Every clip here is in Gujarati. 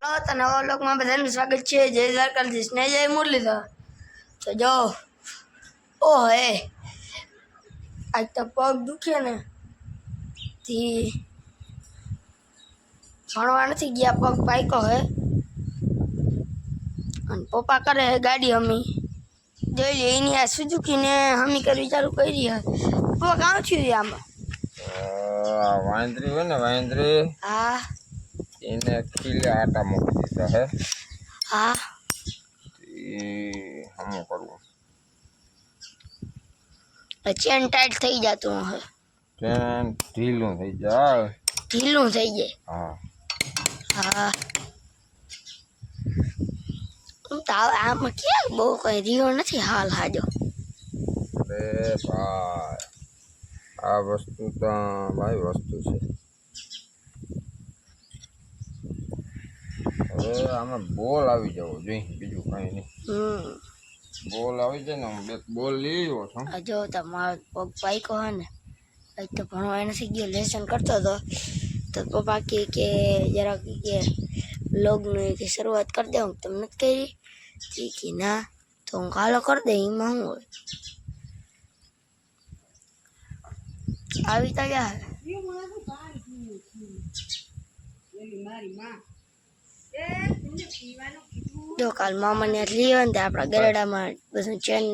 તો નવા વ્લોગમાં બધાનું સ્વાગત છે। જય દ્વારકાધીશ ને જય મુરલીધર। તો જો ઓ હે આજ તો પગ દુખે ને થી ભણવા નથી ગયા, પગ પાયકો હે અને પપ્પા કરે હે ગાડી હમી જોઈ લે એની આ સુઝુકી ને હમી કરવી ચાલુ કરી હે। પપ્પા કાં થયું આમાં વાંદરી હોય ને વાંદરી હા એને ખીલે આટા મૂકી દીધા હે। હા હમું કરવું ચેન ટાઈટ થઈ જતું હે, ચેન ઢીલું થઈ જાય, ઢીલું થઈ જાય। હા હા તો આમાં ક્યાં બહુ કઈ રહ્યો નથી હાલ હાજો। અરે ભાઈ આ વસ્તુ તો ભાઈ વસ્તુ છે। હવે આમાં બોલ આવી જવો જોઈએ, બીજું કઈ નહીં। બોલ આવી જાય ને હું બે બોલ લઈ આવ્યો છું। જો તમારો પગ પાયકો હે ને આજ તો ભણવા નથી ગયો, લેસન કરતો હતો તો પપ્પા કે જરાક કે વ્લોગની કે શરૂઆત કરી દે, હું તમને નથી કરી કે ના તો હું કાલો કરી દે, એમાં શું હોય આવી તો ગયા જો કાલ મામા ને લઈ ને આપણા ગરડામાં બધું ચેન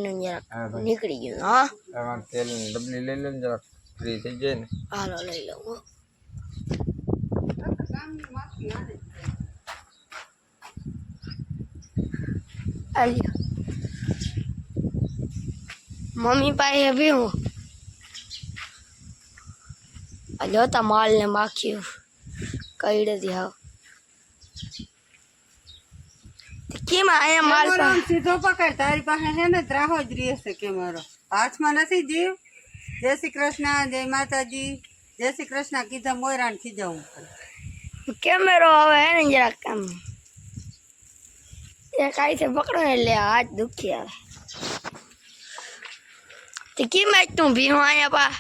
નીકળી ગયું। હા એમાં તેલની ડબલી લઈ લે ને જરાક ફ્રી થઈ જાય ને, હાલો લઈ લઉં। આલ્યો મમ્મી પાસે બી હું આલ્યો તા માલ ને માખ્યું કઈડે થી હાવ કેમ આયા માલ સીધો પકડ, તારી પાસે છે ને ત્રાહો જ રહેશે કેમેરો હાથમાં નથી જીવ। જય શ્રી કૃષ્ણ, જય માતાજી, જય શ્રી કૃષ્ણ કીધા મોયરાણ ખીજાવું કેમેરો હવે હે ને જરાક કામ એ કાઈ છે પકડો ને એટલે હાથ દુખી આવે। તે કેમ આજ તું ભીહો આયા પા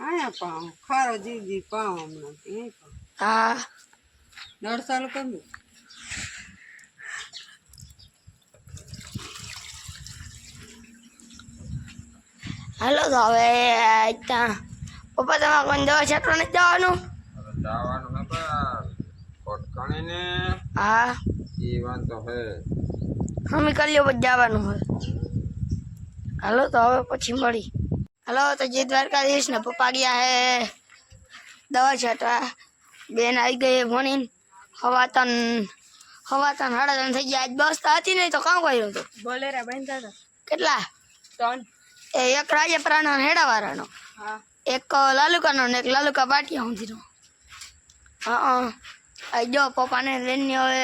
આયા પાઉં ખારો જીવ પાઉં હમણાં હા નળ ચાલુ કરી દઉં। હાલો તો હવે ત્યાં પપ્પા તમારે કોઈ દવા છાંટવા નથી જવાનું? જવાનું હે પણ કોટકણી ને હા એ વાંધો હે, હમી કરી લ્યો પછી જવાનું હોય। હાલો તો હવે પછી મળી। હાલો તો જય દ્વારકાધીશ ને પપ્પા ગયા હે દવા છાંટવા, બેન આવી ગઈ ભણીને હવાતન 3:30 થઈ ગયા। આજ બસ તો હતી નહીં તો કામ કર્યું હતું? બોલેરા બાંધતા હતા કેટલા? 3 એક રાજપરાનો હેડાવાળાનો, એક લાલુકાનો ને એક લાલુકા પાટિયા સુધીનો। હા જો પપ્પાને લઈને હવે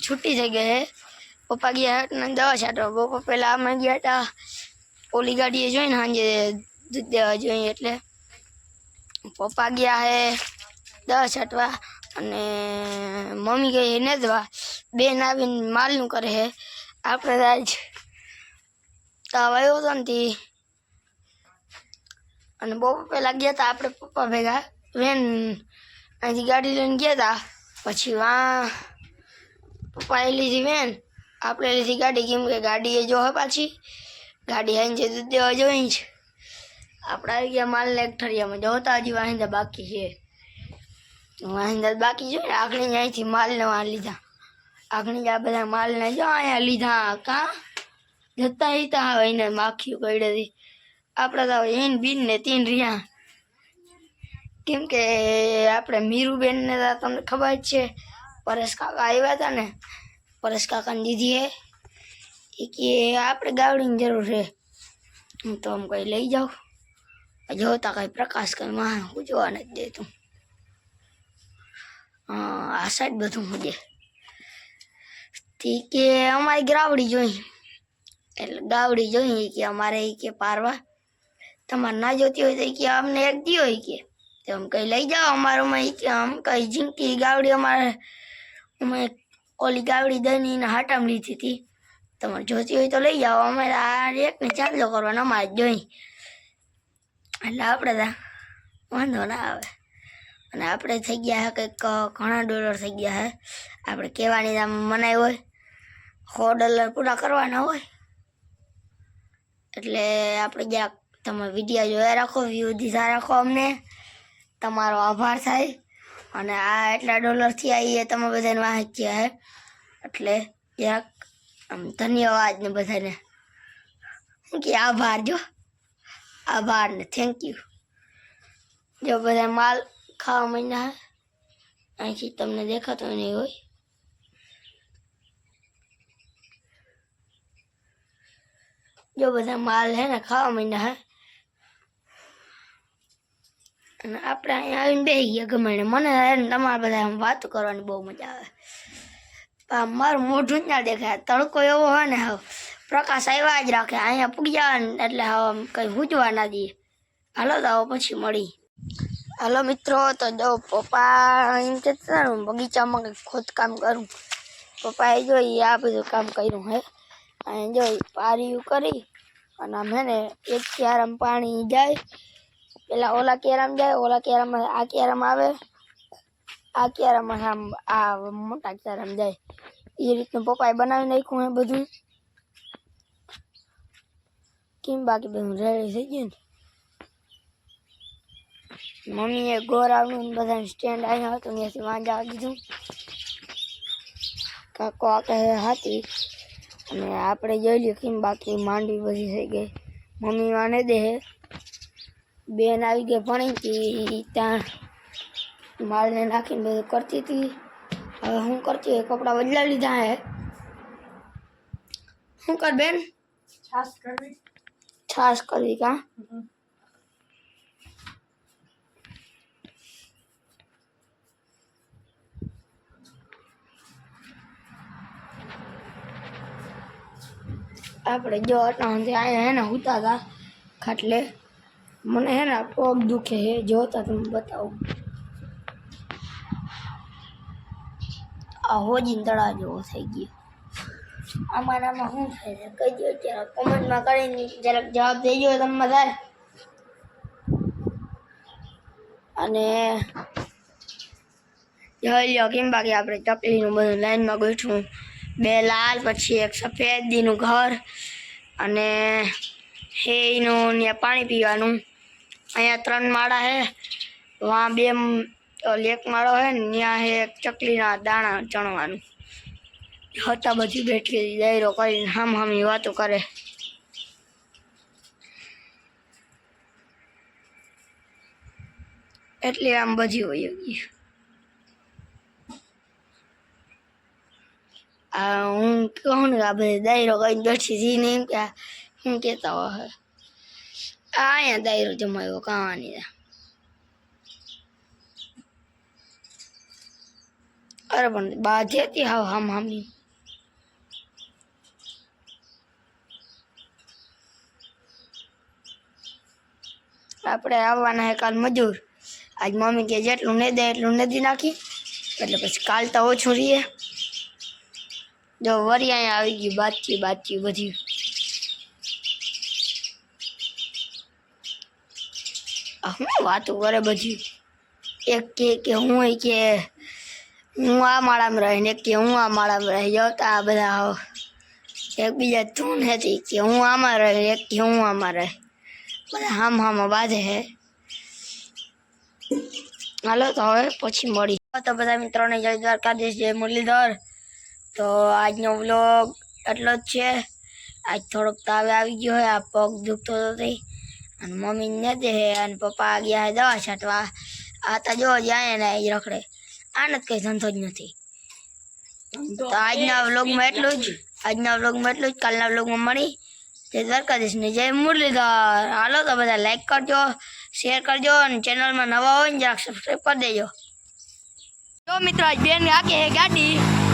છૂટી થઈ ગઈ હે। પપ્પા ગયા ને દવા છાંટવા, પપ્પા પહેલાં અમે ગયા હતા ઓલી ગાડીએ જોઈને સાંજે દૂધ દેવા જોઈએ એટલે પપ્પા ગયા હે દવા છાંટવા અને મમ્મી ગઈ નેદવા, બેન આવીને માલનું કરે હે। આપણે આજ તાવ આવ્યો હતો ને અને બહુ પહેલાં ગયા હતા આપણે પપ્પા ભેગા વેન અહીંથી ગાડી લઈને ગયા હતા, પછી પપ્પાએ લીધી વેન, આપણે લીધી ગાડી, કેમ કે ગાડી એ જો હે પાછી ગાડી આવીને દૂધ દેવા જોઈ છે। આપણે આવી ગયા માલને એક ઠરિયામાં, જોતા હજી વાહિંદા બાકી છે, વાહિંદા બાકી છે ને આગળ અહીંથી માલને વાં લીધા, આગળ આ બધા માલને જો અહીંયા લીધા કાં જતા હતા હવે એને માખ્યું કઈડેથી। આપણે તો એને બીન ને 3 રહ્યા, કેમ કે આપણે મીરુબેનને તો તમને ખબર જ છે, પરેશ કાકા આવ્યા હતા ને, પરેશ કાકાને દીધી હે એ કે આપણે ગાવડીની જરૂર છે, હું તો આમ કંઈ લઈ જાઉં। જોતા કંઈ પ્રકાશ કંઈ માં ઉજવા નથી દેતું। આ સાઈડ બધું મુજે ઠીક કે અમારી ગાવડી જોઈ એટલે ગાવડી જોઈ કે અમારે કે પારવા તમારે ના જોતી હોય તો કે અમને એક દી હોય કે આમ કંઈ લઈ જાઓ અમારામાં કે આમ કંઈ ઝીંકી ગાવડી અમારે અમે ઓલી ગાવડી દઈને હાટામાં લીધી હતી, તમારે જોતી હોય તો લઈ જાઓ, અમારે આ એકને ચાંદલો કરવાનો અમારે જોઈ એટલે આપણે ત્યાં વાંધો ના આવે। અને આપણે થઈ ગયા છે કંઈક ઘણા ડોલર થઈ ગયા છે. આપણે કહેવાની આમ મનાઈ હોય, $100 પૂરા કરવાના હોય. એટલે આપણે જરાક તમે વિડીયો જોયા રાખો, વ્યૂ દીધા રાખો. અમને તમારો આભાર થાય. અને આ એટલા ડોલર થયા એ તમે બધાને વાંચ્યા છે, એટલે જરાક આમ ધન્યવાદ ને બધાને શું કે આભાર. જો આભાર ને થેન્ક યુ. જો બધા માલ ખાવા માંડ્યા હે, અહીંથી તમને દેખાતો નહીં હોય. જો બધા માલ હે ને ખાવા માંડ્યા હે. અને આપણે અહીંયા આવીને બેસી ગયા ગમે એને. મને હે ને તમારા બધા આમ વાતો કરવાની બહુ મજા આવે. પણ મારું મોઢું જ ના દેખાય. તડકો એવો હોય ને હવે પ્રકાશ આવ્યા જ રાખે. અહીંયા પૂગ્યા ને એટલે હવે કંઈ હૂજવા ના દઈએ. હાલો તો હવે પછી મળી. હાલો મિત્રો, તો જો પપ્પા એમ કહેતા ને બગીચામાં કંઈક ખોદકામ કરું. પપ્પાએ જોઈ આ બધું કામ કર્યું હે. અહીં જોઈ પારીયું કરી અને આમ હે ને એક ક્યારામાં પાણી જાય, પેલા ઓલા કેરામાં જાય, ઓલા કેરામાં આ કેરામાં આવે, આ કેરામાં આમ આ મોટા કેરામાં જાય. એ રીતનું પપ્પાએ બનાવી નાખ્યું હે બધું. કેમ બાકી બધું રેડી થઈ ગયું ને. મમ્મીએ ગોરાવનું બધાને સ્ટેન્ડ આવ્યા હતું ત્યાંથી વાંજા દીધું. કાકો આકે હતી અને આપણે જોઈ લ્યો કેમ બાકી માંડવી બધી થઈ ગઈ. મમ્મી વાને દે બેન આવી ગઈ ભણી ત્યાં માળને નાખીને બધું કરતી હતી. હવે શું કરતી હોય, કપડાં બદલાવી લીધા હે. શું કર બેન? છાશ કરવી કા? આપણે જો અટાણથી અહીંયા હે ને હુતા હતા ખાટલે. મને હે ને પગ દુખે હે, જોતા તમે બતાવું. આ હોજીન તળા જેવો થઈ ગયો. આમાં શું થાય છે કહી દો ત્યારે કોમેન્ટમાં કરીને જરાક જવાબ દેજો તમે બધા. અને જોઈ લો કેમ બાકી આપણે ચકલીનું બધું લાઈનમાં ગોઠવું. 2 લાલ, પછી એક સફેદ દીનું ઘર અને એનું ત્યાં પાણી પીવાનું. અહીંયા 3 માળા હે, વहाँ 2 એક માળો હે ને ત્યાં હે ચકલીના દાણા ચણવાનું. હતા બધી બેઠી દાયરો કરીને હામી વાતો કરે. એટલે આમ બધી હોય ગઈ. હું કહું ને આ બધી દાયરો કરીને બેઠી હતી ને એમ કે શું કહેતા હોય. અહીંયા દાયરો જમાયો કહાની. અરે પણ બાજે હતી હાવ હામી. આપણે આવવાના હે કાલ મજૂર. આજ મમ્મી કે જેટલું નહીં દે એટલું નથી નાખી, એટલે પછી કાલ તો ઓછું રહીએ. જો વરી અહીંયા આવી ગયું બાતચી બધી. શું વાતો કરે બધી. એક કે હું આ માળામાં રહી ને એક કે હું આ માળામાં રહી. જતા બધા એકબીજા તું નથી કે હું આમાં રહી, એક કે હું આમાં રહી. બધા હામાં બાંધે હે. હાલો તો હવે પછી મળી. તો બધા મિત્રોને જય દ્વારકાધીશ, જય મુરલીધર. તો આજનો વ્લોગ એટલો જ છે. આજ થોડોક તાવ આવી ગયો હોય, આ પગ દુખતો હતી અને મમ્મી ને દે અને પપ્પા ગયા દવા છાંટવા. આ તો જો જાય ને એ રખડે. આને જ કંઈ ધંધો જ નથી. તો આજના વ્લોગમાં એટલું જ. કાલના વ્લોગમાં મળી. જય દ્વારકાધીશ ને જય મુરલીધર. હાલો તો બધા લાઈક કરજો, શેર કરજો અને ચેનલમાં નવા હોય ને જરાક સબસ્ક્રાઈબ કરી દેજો. જો મિત્રો આજ બેન આગે હે ગાડી.